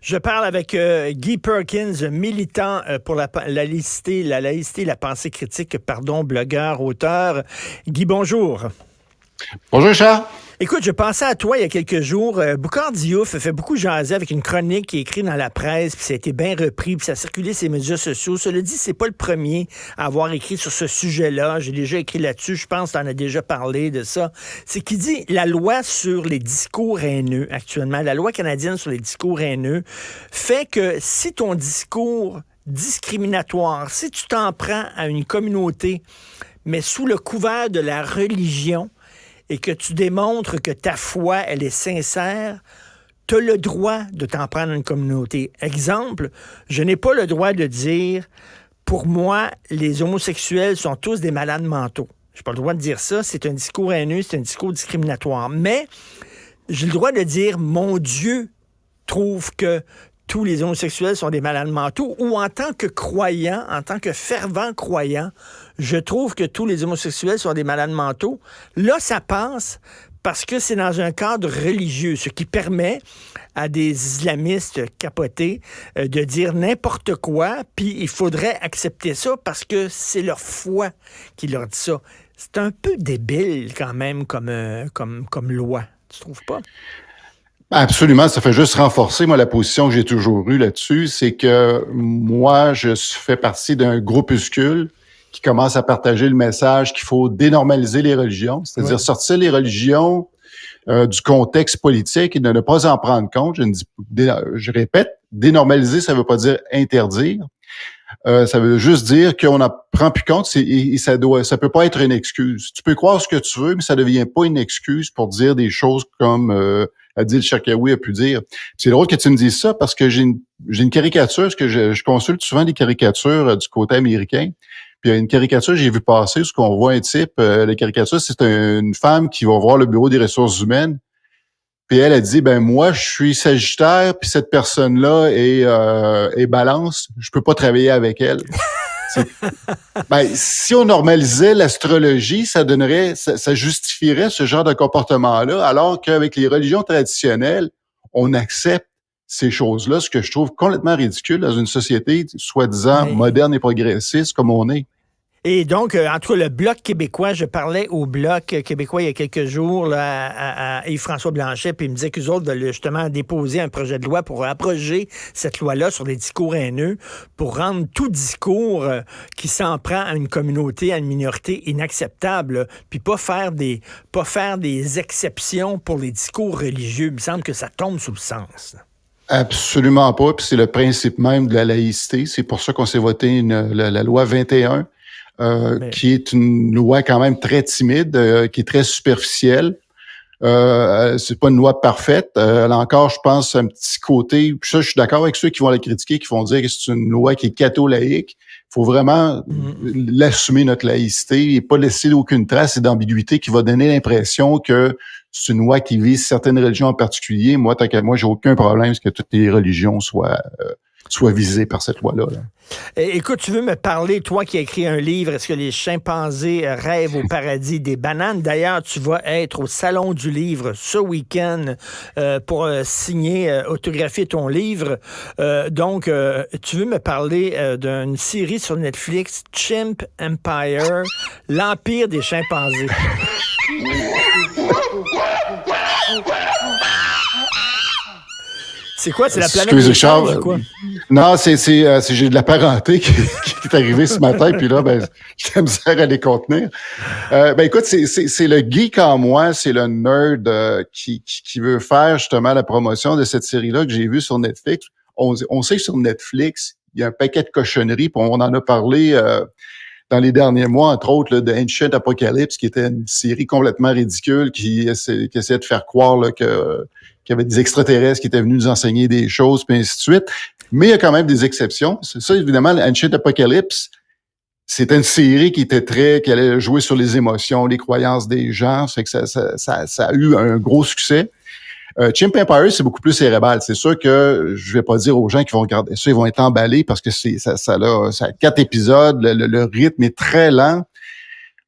Je parle avec Guy Perkins, militant pour la laïcité, la pensée critique, pardon, blogueur, auteur. Guy, bonjour. Bonjour Richard. Écoute, je pensais à toi il y a quelques jours. Boucard Diouf fait beaucoup jaser avec une chronique qui est écrite dans la presse, puis ça a été bien repris, puis ça a circulé sur les médias sociaux. Cela dit, c'est pas le premier à avoir écrit sur ce sujet-là. J'ai déjà écrit là-dessus. Je pense que tu en as déjà parlé de ça. C'est qui dit la loi sur les discours haineux actuellement, la loi canadienne sur les discours haineux, fait que si ton discours discriminatoire, si tu t'en prends à une communauté, mais sous le couvert de la religion, et que tu démontres que ta foi, elle est sincère, tu as le droit de t'en prendre à une communauté. Exemple, je n'ai pas le droit de dire, pour moi, les homosexuels sont tous des malades mentaux. Je n'ai pas le droit de dire ça. C'est un discours haineux, c'est un discours discriminatoire. Mais j'ai le droit de dire, mon Dieu trouve que tous les homosexuels sont des malades mentaux, ou en tant que croyant, en tant que fervent croyant, je trouve que tous les homosexuels sont des malades mentaux. Là, ça passe parce que c'est dans un cadre religieux, ce qui permet à des islamistes capotés de dire n'importe quoi, puis il faudrait accepter ça parce que c'est leur foi qui leur dit ça. C'est un peu débile quand même comme loi, tu trouves pas? Absolument, ça fait juste renforcer, moi, la position que j'ai toujours eue là-dessus, c'est que moi, je fais partie d'un groupuscule qui commence à partager le message qu'il faut dénormaliser les religions, c'est-à-dire sortir les religions du contexte politique et de ne pas en prendre compte. Je répète, dénormaliser, ça veut pas dire interdire. Ça veut juste dire qu'on n'en prend plus compte et ça peut pas être une excuse. Tu peux croire ce que tu veux, mais ça devient pas une excuse pour dire des choses comme Adil Sharkawi a pu dire. C'est drôle que tu me dises ça parce que j'ai une caricature, parce que je consulte souvent des caricatures du côté américain. Puis il y a une caricature que j'ai vu passer, où on voit un type, la caricature, c'est une femme qui va voir le bureau des ressources humaines. Puis elle a dit, ben moi, je suis Sagittaire, puis cette personne-là est Balance, je peux pas travailler avec elle. Si on normalisait l'astrologie, ça justifierait ce genre de comportement-là, alors qu'avec les religions traditionnelles, on accepte ces choses-là, ce que je trouve complètement ridicule dans une société soi-disant moderne et progressiste comme on est. Et donc, en tout cas, le Bloc québécois, je parlais au Bloc québécois il y a quelques jours là, à Yves-François Blanchet, puis il me disait qu'eux autres veulent justement déposer un projet de loi pour abroger cette loi-là sur les discours haineux, pour rendre tout discours qui s'en prend à une communauté, à une minorité inacceptable, puis pas faire des exceptions pour les discours religieux. Il me semble que ça tombe sous le sens. Absolument pas, puis c'est le principe même de la laïcité. C'est pour ça qu'on s'est voté la loi 21. Qui est une loi quand même très timide, qui est très superficielle. C'est pas une loi parfaite. Elle a encore, je pense, un petit côté. Puis ça, je suis d'accord avec ceux qui vont la critiquer, qui vont dire que c'est une loi qui est catho-laïque. Il faut vraiment l'assumer, notre laïcité, et pas laisser aucune trace d'ambiguïté qui va donner l'impression que c'est une loi qui vise certaines religions en particulier. Moi, tant qu'à moi, j'ai aucun problème à ce que toutes les religions soient visées par cette loi-là. Là. Écoute, tu veux me parler, toi qui as écrit un livre, est-ce que les chimpanzés rêvent au paradis des bananes? D'ailleurs, tu vas être au Salon du livre ce week-end pour signer, autographier ton livre. Donc, tu veux me parler d'une série sur Netflix, Chimp Empire, l'Empire des chimpanzés. C'est quoi? C'est la planète des singes ou quoi? Non, j'ai de la parenté qui est arrivée ce matin, puis là, j'ai la misère à les contenir. Écoute, c'est le geek en moi, c'est le nerd qui veut faire justement la promotion de cette série-là que j'ai vue sur Netflix. On sait que sur Netflix, il y a un paquet de cochonneries, puis on en a parlé dans les derniers mois, entre autres, là, de Ancient Apocalypse, qui était une série complètement ridicule, qui essayait de faire croire là, qu'il y avait des extraterrestres qui étaient venus nous enseigner des choses, puis ainsi de suite. Mais il y a quand même des exceptions. C'est ça, évidemment, Ancient Apocalypse, c'était une série qui allait jouer sur les émotions, les croyances des gens. Fait que ça a eu un gros succès. Chimp Empire, c'est beaucoup plus cérébral. C'est sûr que je vais pas dire aux gens qui vont regarder ça, ils vont être emballés parce que ça a 4 épisodes, le rythme est très lent.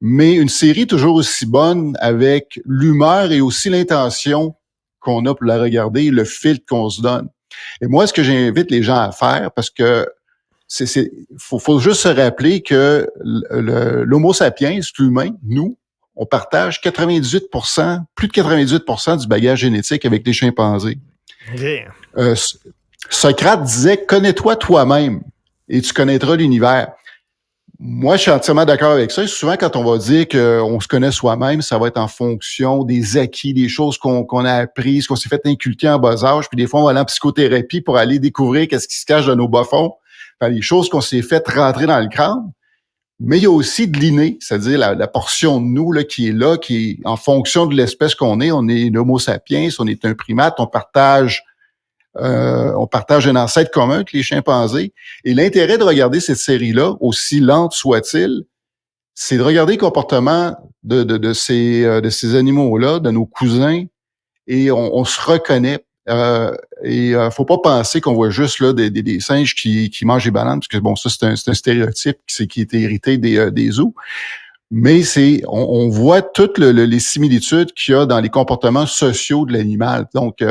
Mais une série toujours aussi bonne avec l'humeur et aussi l'intention qu'on a pour la regarder, le filtre qu'on se donne. Et moi, ce que j'invite les gens à faire, parce que faut juste se rappeler que l'Homo sapiens, l'humain, nous, on partage 98%, plus de 98% du bagage génétique avec les chimpanzés. Okay. Socrate disait, connais-toi toi-même et tu connaîtras l'univers. Moi, je suis entièrement d'accord avec ça. Et souvent, quand on va dire qu'on se connaît soi-même, ça va être en fonction des acquis, des choses qu'on a apprises, qu'on s'est fait inculquer en bas âge. Puis des fois, on va aller en psychothérapie pour aller découvrir qu'est-ce qui se cache dans nos bas-fonds. Enfin, les choses qu'on s'est fait rentrer dans le crâne. Mais il y a aussi de l'inné, c'est-à-dire la portion de nous là, qui est en fonction de l'espèce qu'on est. On est l'Homo sapiens, on est un primate, on partage un ancêtre commun avec les chimpanzés. Et l'intérêt de regarder cette série-là, aussi lente soit-il, c'est de regarder le comportement de ces animaux-là, de nos cousins, et on se reconnaît. Faut pas penser qu'on voit juste là des singes qui mangent des bananes, parce que bon, ça c'est un stéréotype qui est hérité des zoos. Mais on voit toutes les similitudes qu'il y a dans les comportements sociaux de l'animal. Donc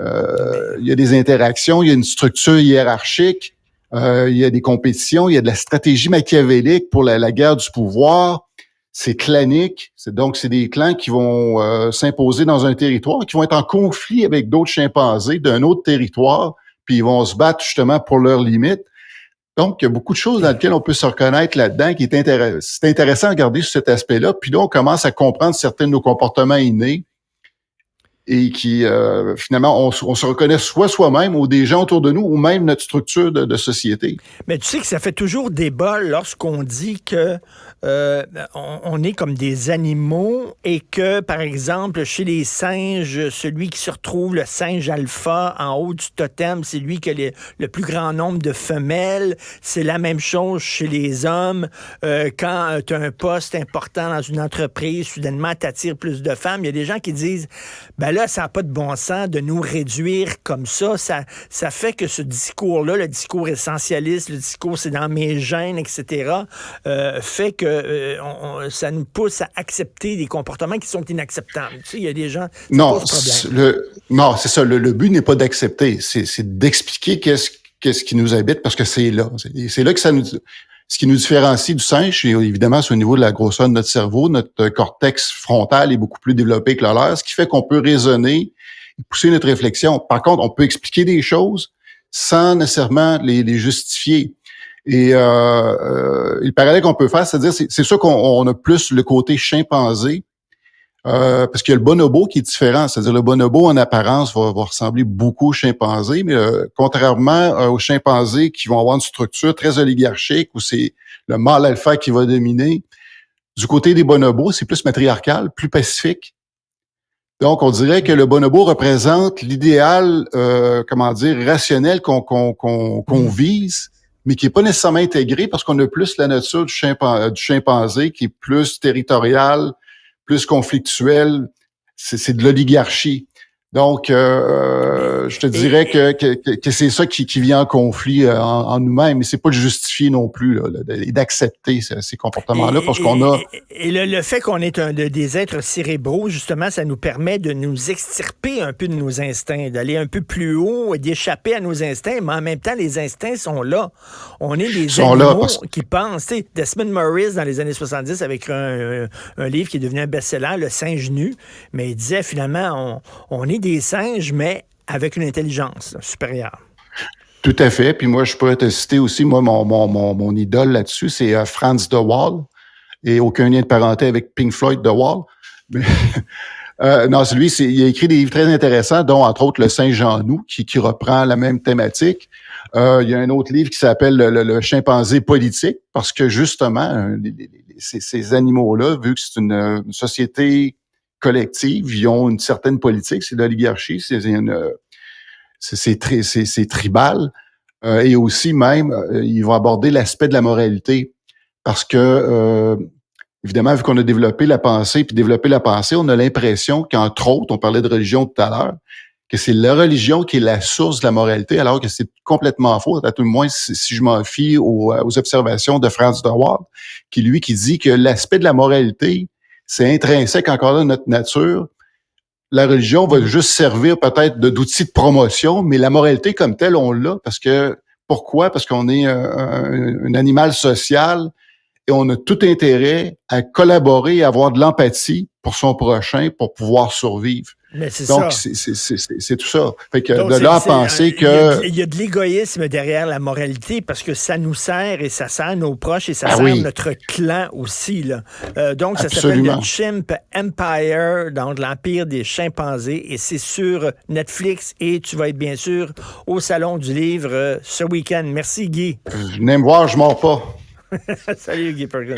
il y a des interactions, il y a une structure hiérarchique, il y a des compétitions, il y a de la stratégie machiavélique pour la guerre du pouvoir. C'est clanique, donc c'est des clans qui vont s'imposer dans un territoire, qui vont être en conflit avec d'autres chimpanzés d'un autre territoire, puis ils vont se battre justement pour leurs limites. Donc, il y a beaucoup de choses dans lesquelles on peut se reconnaître là-dedans, qui est intéressant. C'est intéressant à regarder sur cet aspect-là. Puis là, on commence à comprendre certains de nos comportements innés et qui, finalement, on se reconnaît soit soi-même ou des gens autour de nous ou même notre structure de société. Mais tu sais que ça fait toujours débat lorsqu'on dit que on est comme des animaux et que, par exemple, chez les singes, celui qui se retrouve, le singe alpha en haut du totem, c'est lui qui a le plus grand nombre de femelles. C'est la même chose chez les hommes. Quand tu as un poste important dans une entreprise, soudainement, tu attires plus de femmes. Il y a des gens qui disent, ben là, ça n'a pas de bon sens de nous réduire comme ça. Ça fait que ce discours-là, le discours essentialiste, le discours c'est dans mes gènes, etc., fait que ça nous pousse à accepter des comportements qui sont inacceptables. Tu sais, il y a des gens... Non, c'est ça. Le but n'est pas d'accepter, c'est d'expliquer qu'est-ce qui nous habite, parce que c'est là. C'est là que ce qui nous différencie du singe, et évidemment, c'est au niveau de la grosseur de notre cerveau. Notre cortex frontal est beaucoup plus développé que le leur, ce qui fait qu'on peut raisonner et pousser notre réflexion. Par contre, on peut expliquer des choses sans nécessairement les justifier. Et le parallèle qu'on peut faire, c'est-à-dire, c'est sûr qu'on a plus le côté chimpanzé, parce qu'il y a le bonobo qui est différent. C'est-à-dire, le bonobo, en apparence, va ressembler beaucoup au chimpanzé, mais contrairement aux chimpanzés qui vont avoir une structure très oligarchique, où c'est le mâle alpha qui va dominer, du côté des bonobos, c'est plus matriarcal, plus pacifique. Donc, on dirait que le bonobo représente l'idéal, rationnel qu'on vise, mais qui est pas nécessairement intégré parce qu'on a plus la nature du chimpanzé qui est plus territorial, plus conflictuel. C'est de l'oligarchie. Donc, je te dirais que c'est ça qui vient en conflit en nous-mêmes, mais c'est pas de justifier non plus là, d'accepter ces comportements-là, parce qu'on a... Et le fait qu'on est des êtres cérébraux, justement, ça nous permet de nous extirper un peu de nos instincts, d'aller un peu plus haut, d'échapper à nos instincts, mais en même temps, les instincts sont là. On est des animaux qui pensent. Tu sais, Desmond Morris, dans les années 70, avait écrit un livre qui est devenu un best-seller, Le singe nu, mais il disait, finalement, on est des singes, mais avec une intelligence supérieure. Tout à fait. Puis moi, je pourrais te citer aussi, moi, mon idole là-dessus, c'est Franz de Waal, et aucun lien de parenté avec Pink Floyd de Waal. Mais, non, c'est lui, il a écrit des livres très intéressants, dont, entre autres, Le singe en nous, qui reprend la même thématique. Il y a un autre livre qui s'appelle le chimpanzé politique, parce que, justement, ces animaux-là, vu que c'est une société collective, ils ont une certaine politique, c'est l'oligarchie, c'est tribal, et aussi même, ils vont aborder l'aspect de la moralité, parce que, évidemment, vu qu'on a développé la pensée, on a l'impression qu'entre autres, on parlait de religion tout à l'heure, que c'est la religion qui est la source de la moralité, alors que c'est complètement faux, à tout le moins si je m'en fie aux observations de Franz de Waal, qui dit que l'aspect de la moralité, c'est intrinsèque encore dans notre nature, la religion va juste servir peut-être d'outil de promotion, mais la moralité comme telle, on l'a pourquoi? Parce qu'on est un animal social et on a tout intérêt à collaborer et avoir de l'empathie pour son prochain pour pouvoir survivre. Mais c'est Donc, ça. c'est tout ça. Fait que Donc, de là à penser que... Il y a de l'égoïsme derrière la moralité parce que ça nous sert et ça sert nos proches et ça sert oui. notre clan aussi. Là. Donc, ça Absolument. s'appelle The Chimp Empire, donc l'Empire des chimpanzés, et c'est sur Netflix et tu vas être bien sûr au Salon du Livre ce week-end. Merci, Guy. Venez me voir, je mords pas. Salut, Guy Perkins.